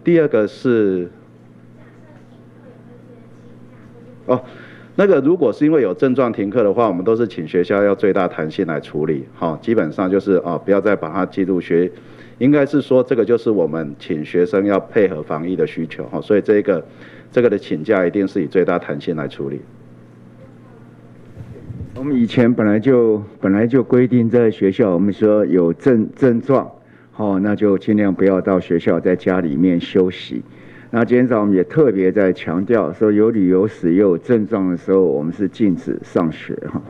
第二个是那个如果是因为有症状停课的话，我们都是请学校要最大弹性来处理，基本上就是不要再把它记录应该是说这个就是我们请学生要配合防疫的需求，所以这个的请假一定是以最大弹性来处理。我们以前本来就规定在学校，我们说有症状，那就尽量不要到学校，在家里面休息。那今天早上我们也特别在强调说，有旅游史也有症状的时候，我们是禁止上学哈。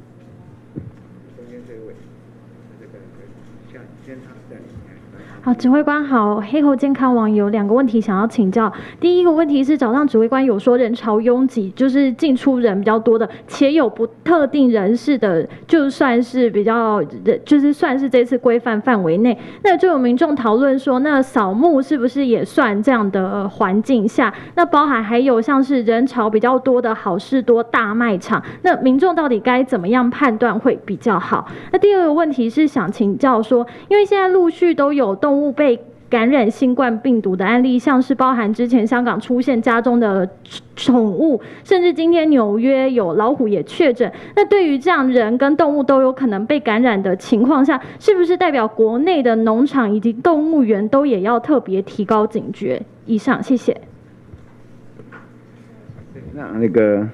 好，指挥官好，黑猴健康网有2个问题想要请教。第一个问题是，早上指挥官有说人潮拥挤，就是进出人比较多的，且有不特定人士的，就算是比较，就是算是这次规范范围内。那就有民众讨论说，那扫墓是不是也算这样的环境下？那包含还有像是人潮比较多的好事多大卖场，那民众到底该怎么样判断会比较好？那第二个问题是想请教说，因为现在陆续都有动物被感染新冠病毒的案例，像是包含之前香港出现家中的宠物，甚至今天纽约有老虎也确诊。那对于这样人跟动物都有可能被感染的情况下，是不是代表国内的农场以及动物园都也要特别提高警觉？以上，谢谢。那个，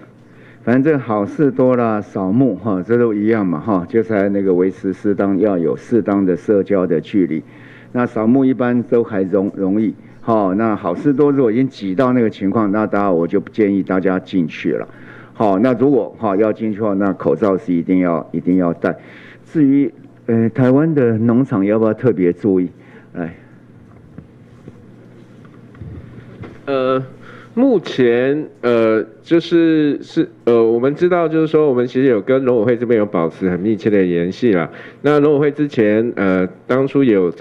反正这好事多啦，扫墓这都一样嘛就是那个维持要有适当的社交的距离。那扫墓一般都还容易，那好事多如果已经挤到那个情况，那当然我就不建议大家进去了。那如果要进去的话，那口罩是一定要戴。至于台湾的农场要不要特别注意？来，目前我们知道就是说，我们其实有跟农委会这边有保持很密切的联系啦。那农委会之前当初也有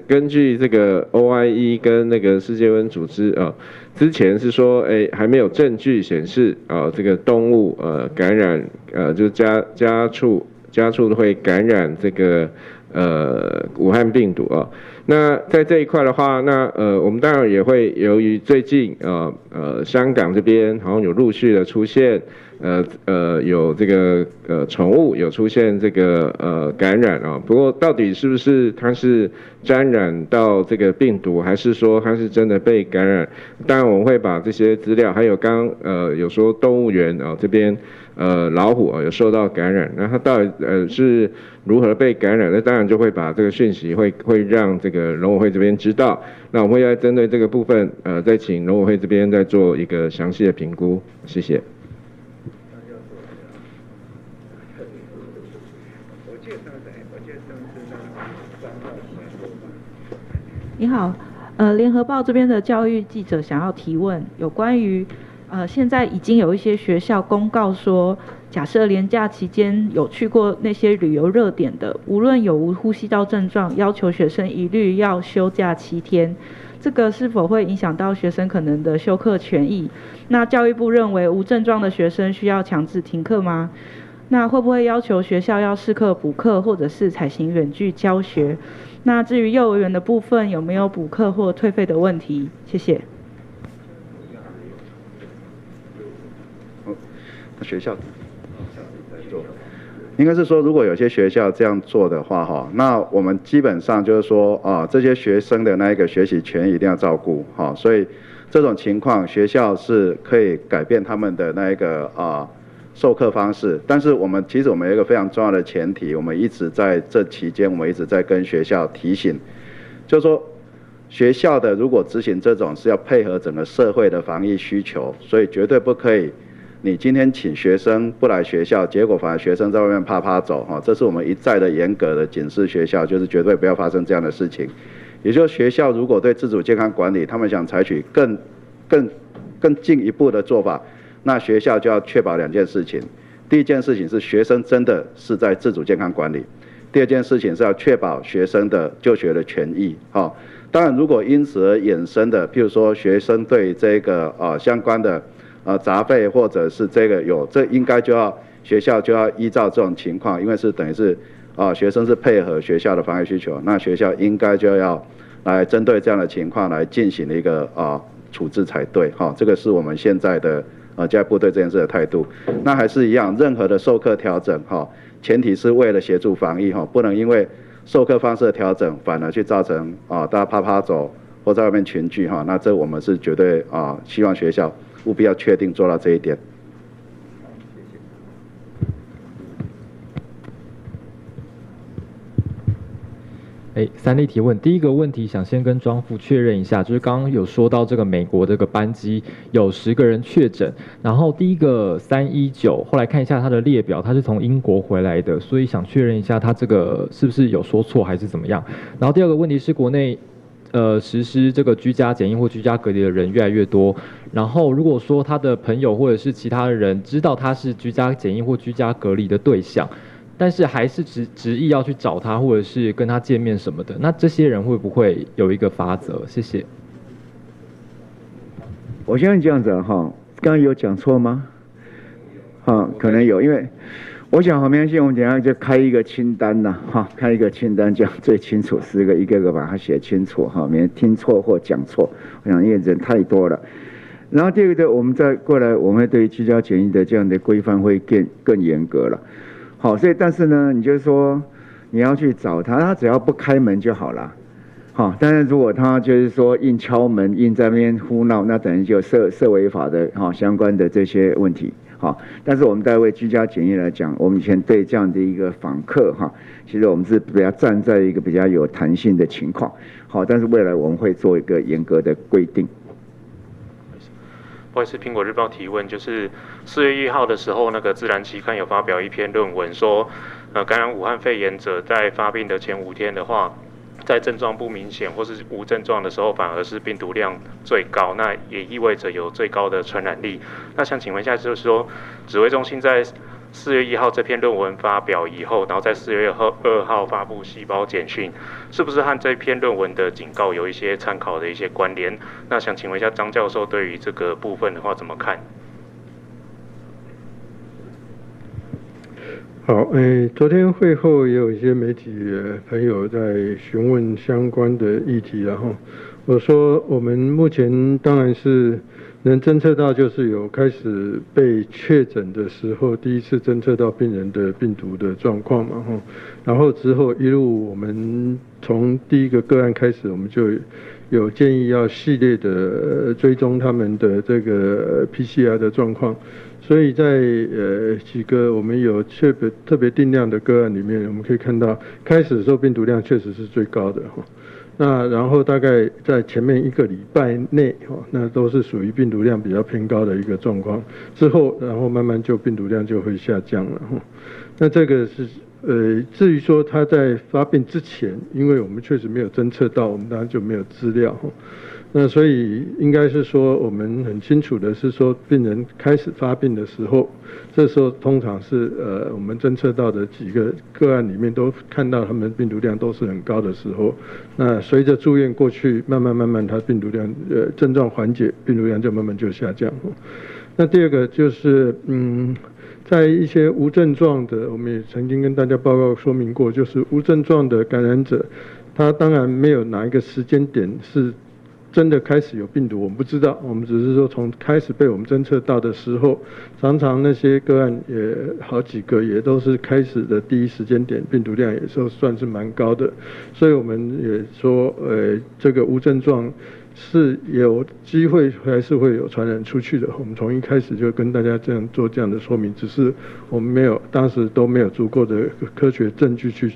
根据这个 OIE 跟那个世界卫生组织之前是说还没有证据显示这个动物感染就是家畜会感染这个武汉病毒那在这一块的话，那我们当然也会由于最近香港这边好像有陆续的出现有这个宠物有出现这个感染不过到底是不是它是沾染到这个病毒，还是说它是真的被感染？当然我们会把这些资料，还有刚有说动物园这边老虎有受到感染，那它到底是如何被感染？那当然就会把这个讯息会让这个农委会这边知道。那我们会再针对这个部分再请农委会这边再做一个详细的评估。谢谢。你好，联合报这边的教育记者想要提问，有关于现在已经有一些学校公告说，假设连假期间有去过那些旅游热点的，无论有无呼吸道症状，要求学生一律要休假7天。这个是否会影响到学生可能的休课权益？那教育部认为无症状的学生需要强制停课吗？那会不会要求学校要适课补课，或者是采行远距教学？那至于幼儿园的部分，有没有补课或退费的问题？谢谢。学校应该是说，如果有些学校这样做的话，那我们基本上就是说这些学生的那一个学习权一定要照顾所以这种情况学校是可以改变他们的那一个授课方式，但是其实我们有一个非常重要的前提，我们一直在这期间，我们一直在跟学校提醒，就是说学校的如果执行这种是要配合整个社会的防疫需求，所以绝对不可以你今天请学生不来学校，结果反而学生在外面啪走这是我们一再的严格的警示学校，就是绝对不要发生这样的事情。也就是学校如果对自主健康管理，他们想采取更进一步的做法，那学校就要确保2件事情。第一件事情是学生真的是在自主健康管理，第二件事情是要确保学生的就学的权益当然如果因此而衍生的，譬如说学生对这个相关的杂费或者是这个这应该学校就要依照这种情况，因为是等于是学生是配合学校的防疫需求，那学校应该就要来针对这样的情况来进行一个处置才对这个是我们现在的加部队这件事的态度。那还是一样，任何的授课调整前提是为了协助防疫不能因为授课方式的调整，反而去造成大家趴趴走或在外面群聚那这我们是绝对希望学校务必要确定做到这一点。三例提问。第一个问题想先跟庄副确认一下，就是刚刚有说到这个美国这个班机有10个人确诊，然后第一个319，后来看一下他的列表，他是从英国回来的，所以想确认一下他这个是不是有说错还是怎么样。然后第二个问题是国内实施这个居家检疫或居家隔离的人越来越多，然后如果说他的朋友或者是其他的人知道他是居家检疫或居家隔离的对象，但是还是执意要去找他，或者是跟他见面什么的，那这些人会不会有一个罚则？谢谢。我相信这样子刚刚有讲错吗？可能有，因为我想没关系，我们等一下就开一个清单开一个清单，这样最清楚，10个一个个把它写清楚免听错或讲错。我想因为人太多了。然后第二个，我们再过来，我们会对居家检疫的这样的规范会更严格了。所以但是呢，你就是说你要去找他，他只要不开门就好了。但是如果他就是说硬敲门、硬在那边胡闹，那等于就涉违法的相关的这些问题。但是我们在为居家检疫来讲，我们以前对这样的一个访客其实我们是比较站在一个比较有弹性的情况。但是未来我们会做一个严格的规定。不好意思，苹果日报提问，就是4月1号的时候，那个自然期刊有发表一篇论文说，感染武汉肺炎者在发病的前5天的话，在症状不明显或是无症状的时候，反而是病毒量最高，那也意味着有最高的传染力。那想请问一下，就是说，指挥中心在4月1号这篇论文发表以后，然后在4月2号发布细胞简讯，是不是和这篇论文的警告有一些参考的一些关联？那想请问一下张教授对于这个部分的话怎么看？好，昨天会后也有一些媒体朋友在询问相关的议题，然后我说我们目前当然是能侦测到，就是有开始被确诊的时候，第一次侦测到病人的病毒的状况嘛，然后之后一路我们从第一个个案开始，我们就有建议要系列的追踪他们的这个 PCR 的状况。所以在几个我们有特别定量的个案里面，我们可以看到开始的时候病毒量确实是最高的那然后大概在前面1个礼拜内那都是属于病毒量比较偏高的一个状况，之后然后慢慢就病毒量就会下降了那这个是至于说他在发病之前，因为我们确实没有侦测到，我们当然就没有资料那所以应该是说，我们很清楚的是说，病人开始发病的时候，这时候通常是我们侦测到的几个个案里面都看到他们病毒量都是很高的时候，那随着住院过去，慢慢他病毒量症状缓解，病毒量就慢慢就下降那第二个就是在一些无症状的，我们也曾经跟大家报告说明过，就是无症状的感染者，他当然没有哪一个时间点是真的开始有病毒，我们不知道，我们只是说从开始被我们侦测到的时候，常常那些个案也好几个也都是开始的第一时间点，病毒量也是算是蛮高的，所以我们也说，这个无症状是有机会还是会有传染出去的。我们从一开始就跟大家这样做这样的说明，只是我们当时都没有足够的科学证据去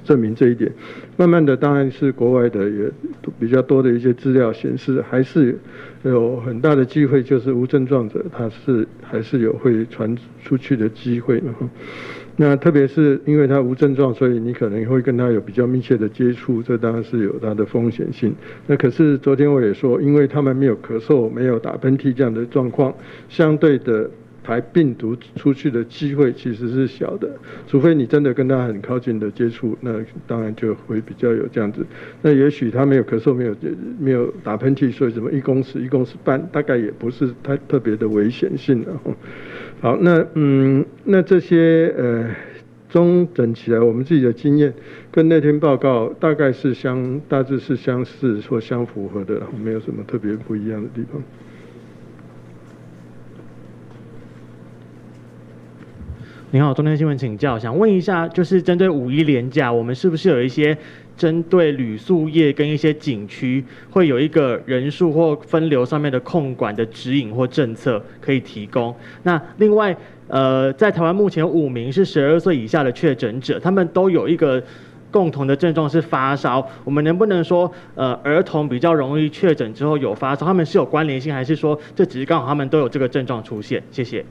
证明这一点。慢慢的，当然是国外的也比较多的一些资料显示，还是有很大的机会，就是无症状者他还是有会传出去的机会。那特别是因为他无症状，所以你可能会跟他有比较密切的接触，这当然是有它的风险性。那可是昨天我也说，因为他们没有咳嗽、没有打喷嚏这样的状况，相对的排病毒出去的机会其实是小的，除非你真的跟他很靠近的接触，那当然就会比较有这样子。那也许他没有咳嗽，没有打喷嚏，所以什么1公尺、1公尺半，大概也不是太特别的危险性的。好，那这些综整起来，我们自己的经验跟那篇报告大概是大致是相似或相符合的，没有什么特别不一样的地方。您好，中天新闻请教，想问一下，就是针对5·1连假，我们是不是有一些针对旅宿业跟一些景区，会有一个人数或分流上面的控管的指引或政策可以提供？那另外，在台湾目前有5名是12岁以下的确诊者，他们都有一个共同的症状是发烧，我们能不能说，儿童比较容易确诊之后有发烧，他们是有关联性，还是说这只是刚好他们都有这个症状出现？谢谢。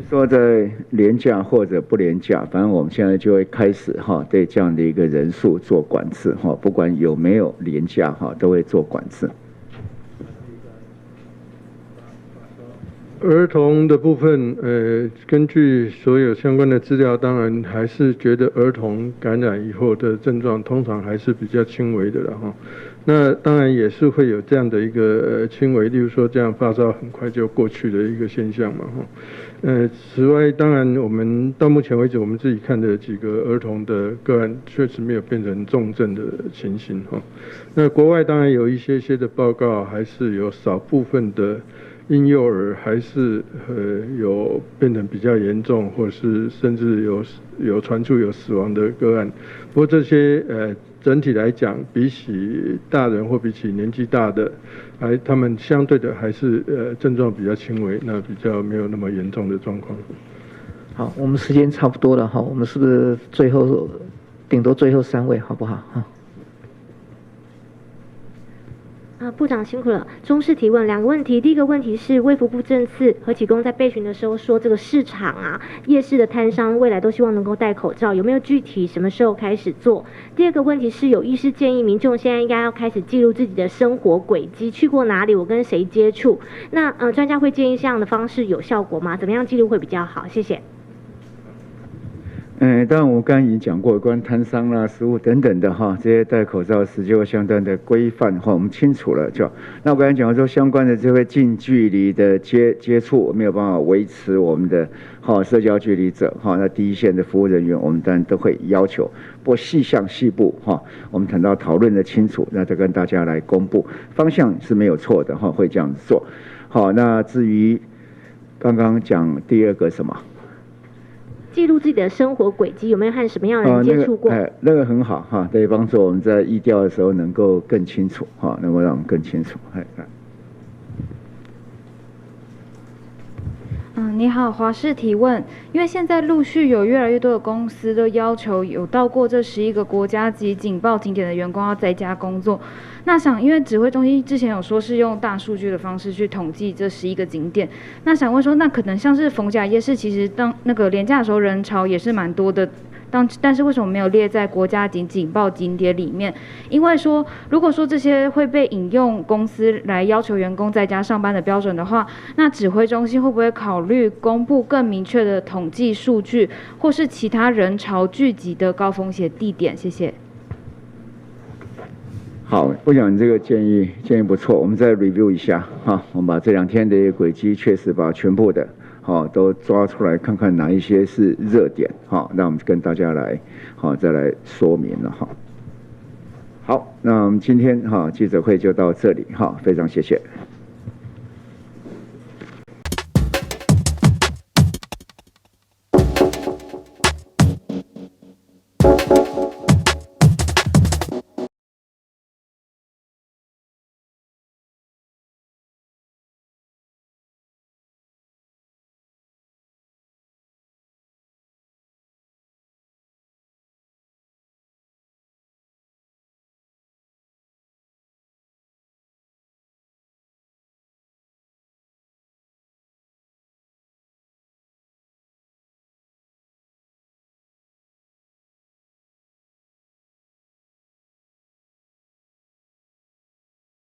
说在连假或者不连假，反正我们现在就会开始对这样的一个人数做管制不管有没有连假都会做管制。儿童的部分，根据所有相关的资料，当然还是觉得儿童感染以后的症状通常还是比较轻微的了哈。那当然也是会有这样的一个轻微，例如说这样发烧很快就过去的一个现象嘛哈。此外，当然我们到目前为止，我们自己看的几个儿童的个案，确实没有变成重症的情形哈。那国外当然有一些的报告，还是有少部分的婴幼儿还是有变成比较严重，或是甚至有传出有死亡的个案。不过这些整体来讲，比起大人或比起年纪大的，他们相对的还是症状比较轻微，那比较没有那么严重的状况。好，我们时间差不多了哈，我们是不是最后顶多最后3位好不好哈？部长辛苦了。中式提问2个问题，第一个问题是卫福部这次何启功在备询的时候说，这个市场啊、夜市的摊商未来都希望能够戴口罩，有没有具体什么时候开始做？第二个问题是有医师建议民众现在应该要开始记录自己的生活轨迹，去过哪里，我跟谁接触。那专家会建议这样的方式有效果吗？怎么样记录会比较好？谢谢。当然我刚刚已经讲过，关于摊商啦、食物等等的这些戴口罩时就相当的规范我们清楚了就。那我刚才讲说相关的这些近距离的接触没有办法维持我们的社交距离者那第一线的服务人员我们当然都会要求，不过细项细部我们等到讨论的清楚，那再跟大家来公布，方向是没有错的会这样子做。那至于刚刚讲第二个什么？记录自己的生活轨迹，有没有和什么样的人接触过？那个很好对，帮助我们在疫调的时候能够更清楚能够让我们更清楚。你好，华视提问，因为现在陆续有越来越多的公司都要求有到过这11个国家级警报景点的员工要在家工作。那因为指挥中心之前有说是用大数据的方式去统计这11个景点，那想问说，那可能像是逢甲夜市，其实当那个连假的时候人潮也是蛮多的。但是为什么没有列在国家级警报景点里面？因为说，如果说这些会被引用公司来要求员工在家上班的标准的话，那指挥中心会不会考虑公布更明确的统计数据，或是其他人潮聚集的高风险地点？谢谢。好，我想你这个建议不错，我们再 review 一下我们把这2天的一个轨迹确实把全部的都抓出来，看看哪一些是热点那我们跟大家来再来说明了好，那我们今天记者会就到这里非常谢谢。